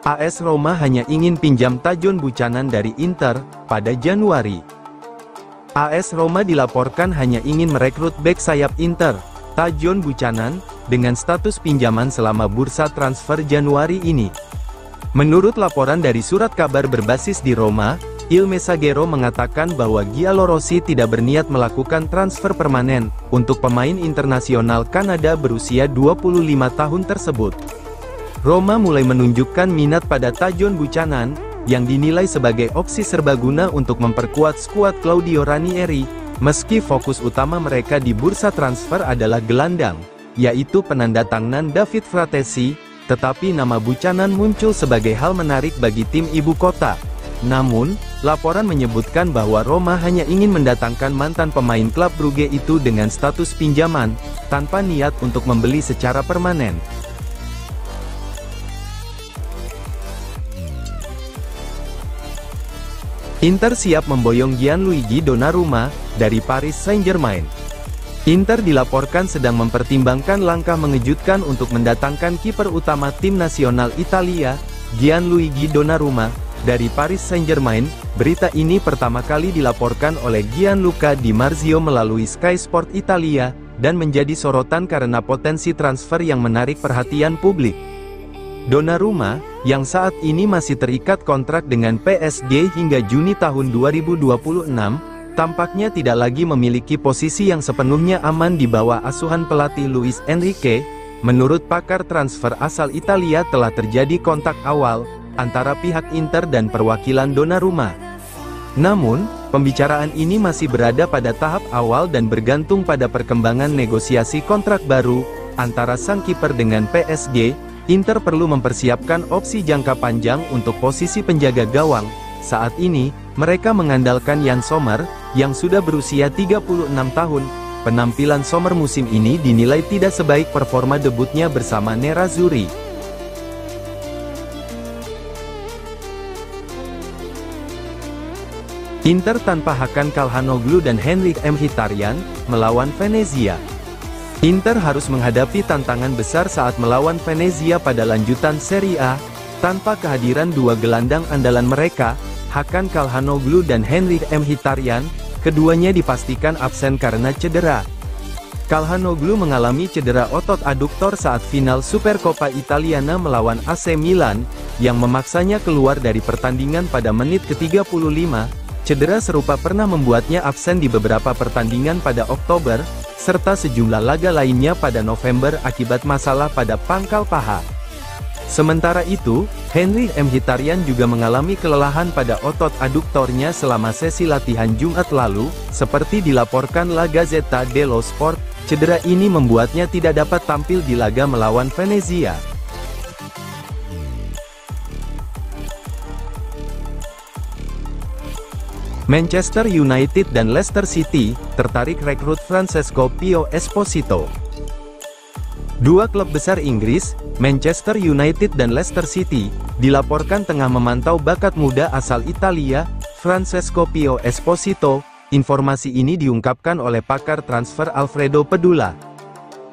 AS Roma hanya ingin pinjam Tajon Buchanan dari Inter pada Januari. AS Roma dilaporkan hanya ingin merekrut bek sayap Inter, Tajon Buchanan, dengan status pinjaman selama bursa transfer Januari ini. Menurut laporan dari surat kabar berbasis di Roma, Il Messaggero mengatakan bahwa Giallorossi tidak berniat melakukan transfer permanen untuk pemain internasional Kanada berusia 25 tahun tersebut. Roma mulai menunjukkan minat pada Tajon Buchanan, yang dinilai sebagai opsi serbaguna untuk memperkuat skuad Claudio Ranieri, meski fokus utama mereka di bursa transfer adalah gelandang, yaitu penandatanganan David Fratesi, tetapi nama Buchanan muncul sebagai hal menarik bagi tim ibu kota. Namun, laporan menyebutkan bahwa Roma hanya ingin mendatangkan mantan pemain klub Brugge itu dengan status pinjaman, tanpa niat untuk membeli secara permanen. Inter siap memboyong Gianluigi Donnarumma dari Paris Saint-Germain. Inter dilaporkan sedang mempertimbangkan langkah mengejutkan untuk mendatangkan kiper utama tim nasional Italia, Gianluigi Donnarumma, dari Paris Saint-Germain. Berita ini pertama kali dilaporkan oleh Gianluca Di Marzio melalui Sky Sport Italia, dan menjadi sorotan karena potensi transfer yang menarik perhatian publik. Donnarumma, yang saat ini masih terikat kontrak dengan PSG hingga Juni tahun 2026, tampaknya tidak lagi memiliki posisi yang sepenuhnya aman di bawah asuhan pelatih Luis Enrique. Menurut pakar transfer asal Italia, telah terjadi kontak awal antara pihak Inter dan perwakilan Donnarumma. Namun, pembicaraan ini masih berada pada tahap awal dan bergantung pada perkembangan negosiasi kontrak baru antara sang kiper dengan PSG. Inter perlu mempersiapkan opsi jangka panjang untuk posisi penjaga gawang. Saat ini, mereka mengandalkan Yann Sommer, yang sudah berusia 36 tahun. Penampilan Sommer musim ini dinilai tidak sebaik performa debutnya bersama Nerazzurri. Inter tanpa Hakan Calhanoglu dan Henrikh Mkhitaryan melawan Venezia. Inter harus menghadapi tantangan besar saat melawan Venezia pada lanjutan Serie A, tanpa kehadiran dua gelandang andalan mereka, Hakan Calhanoglu dan Henrikh Mkhitaryan. Keduanya dipastikan absen karena cedera. Calhanoglu mengalami cedera otot aduktor saat final Supercoppa Italiana melawan AC Milan, yang memaksanya keluar dari pertandingan pada menit ke-35. Cedera serupa pernah membuatnya absen di beberapa pertandingan pada Oktober, serta sejumlah laga lainnya pada November akibat masalah pada pangkal paha. Sementara itu, Henrikh Mkhitaryan juga mengalami kelelahan pada otot aduktornya selama sesi latihan Jumat lalu, seperti dilaporkan La Gazzetta dello Sport. Cedera ini membuatnya tidak dapat tampil di laga melawan Venezia. Manchester United dan Leicester City tertarik rekrut Francesco Pio Esposito. Dua klub besar Inggris, Manchester United dan Leicester City, dilaporkan tengah memantau bakat muda asal Italia, Francesco Pio Esposito. Informasi ini diungkapkan oleh pakar transfer Alfredo Pedula.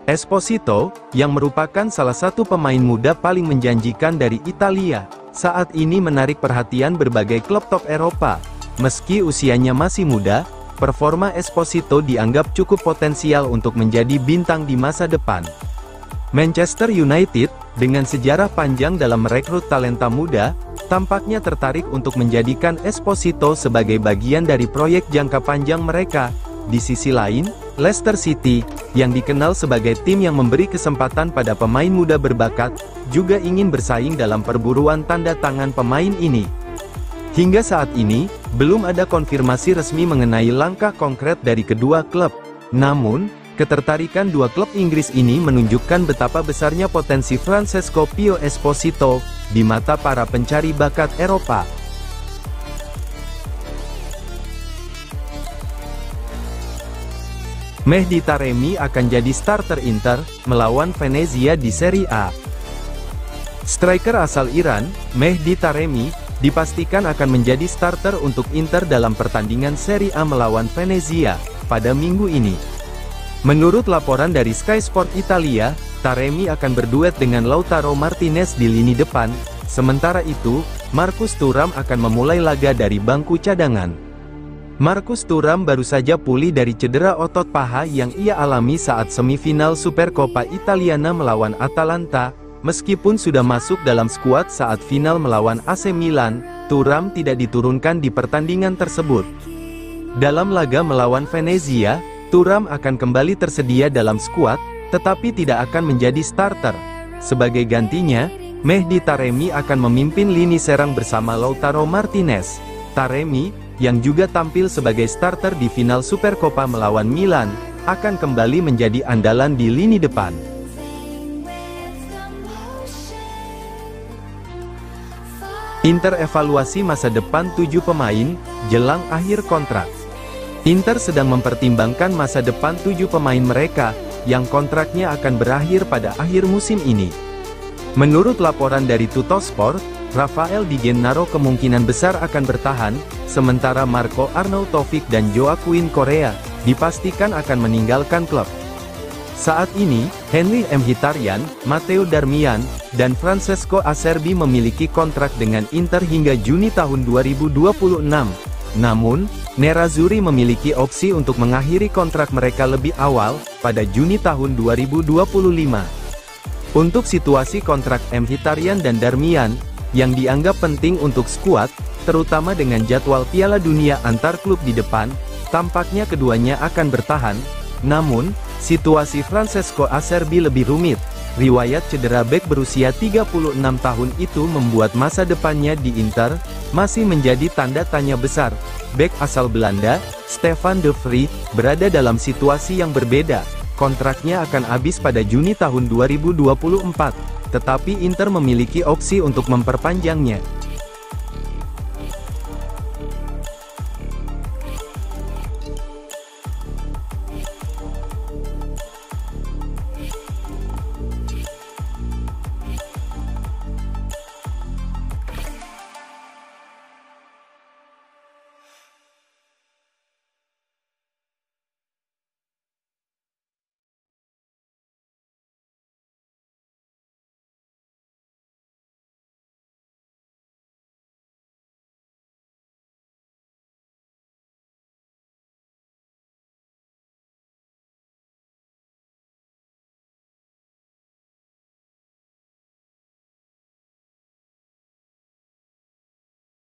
Esposito, yang merupakan salah satu pemain muda paling menjanjikan dari Italia, saat ini menarik perhatian berbagai klub top Eropa. Meski usianya masih muda, performa Esposito dianggap cukup potensial untuk menjadi bintang di masa depan. Manchester United, dengan sejarah panjang dalam merekrut talenta muda, tampaknya tertarik untuk menjadikan Esposito sebagai bagian dari proyek jangka panjang mereka. Di sisi lain, Leicester City, yang dikenal sebagai tim yang memberi kesempatan pada pemain muda berbakat, juga ingin bersaing dalam perburuan tanda tangan pemain ini. Hingga saat ini, belum ada konfirmasi resmi mengenai langkah konkret dari kedua klub. Namun, ketertarikan dua klub Inggris ini menunjukkan betapa besarnya potensi Francesco Pio Esposito di mata para pencari bakat Eropa. Mehdi Taremi akan jadi starter Inter melawan Venezia di Serie A. Striker asal Iran, Mehdi Taremi, dipastikan akan menjadi starter untuk Inter dalam pertandingan Serie A melawan Venezia pada minggu ini. Menurut laporan dari Sky Sport Italia, Taremi akan berduet dengan Lautaro Martinez di lini depan, Sementara itu, Marcus Thuram akan memulai laga dari bangku cadangan. Marcus Thuram baru saja pulih dari cedera otot paha yang ia alami saat semifinal Supercoppa Italiana melawan Atalanta. Meskipun sudah masuk dalam skuad saat final melawan AC Milan, Thuram tidak diturunkan di pertandingan tersebut. Dalam laga melawan Venezia, Thuram akan kembali tersedia dalam skuad, tetapi tidak akan menjadi starter. Sebagai gantinya, Mehdi Taremi akan memimpin lini serang bersama Lautaro Martinez. Taremi, yang juga tampil sebagai starter di final Supercoppa melawan Milan, akan kembali menjadi andalan di lini depan. Inter evaluasi masa depan 7 pemain, jelang akhir kontrak. Inter sedang mempertimbangkan masa depan 7 pemain mereka, yang kontraknya akan berakhir pada akhir musim ini. Menurut laporan dari Tuttosport, Rafael Di Gennaro kemungkinan besar akan bertahan, sementara Marco Arnautovic dan Joaquin Correa dipastikan akan meninggalkan klub. Saat ini, Henry Mkhitaryan, Matteo Darmian, dan Francesco Acerbi memiliki kontrak dengan Inter hingga Juni tahun 2026. Namun, Nerazzurri memiliki opsi untuk mengakhiri kontrak mereka lebih awal, pada Juni tahun 2025. Untuk situasi kontrak Mkhitaryan dan Darmian, yang dianggap penting untuk skuad, terutama dengan jadwal Piala Dunia antar klub di depan, tampaknya keduanya akan bertahan. Namun, situasi Francesco Acerbi lebih rumit. Riwayat cedera bek berusia 36 tahun itu membuat masa depannya di Inter masih menjadi tanda tanya besar. Bek asal Belanda, Stefan de Vrij, berada dalam situasi yang berbeda. Kontraknya akan habis pada Juni tahun 2024, tetapi Inter memiliki opsi untuk memperpanjangnya.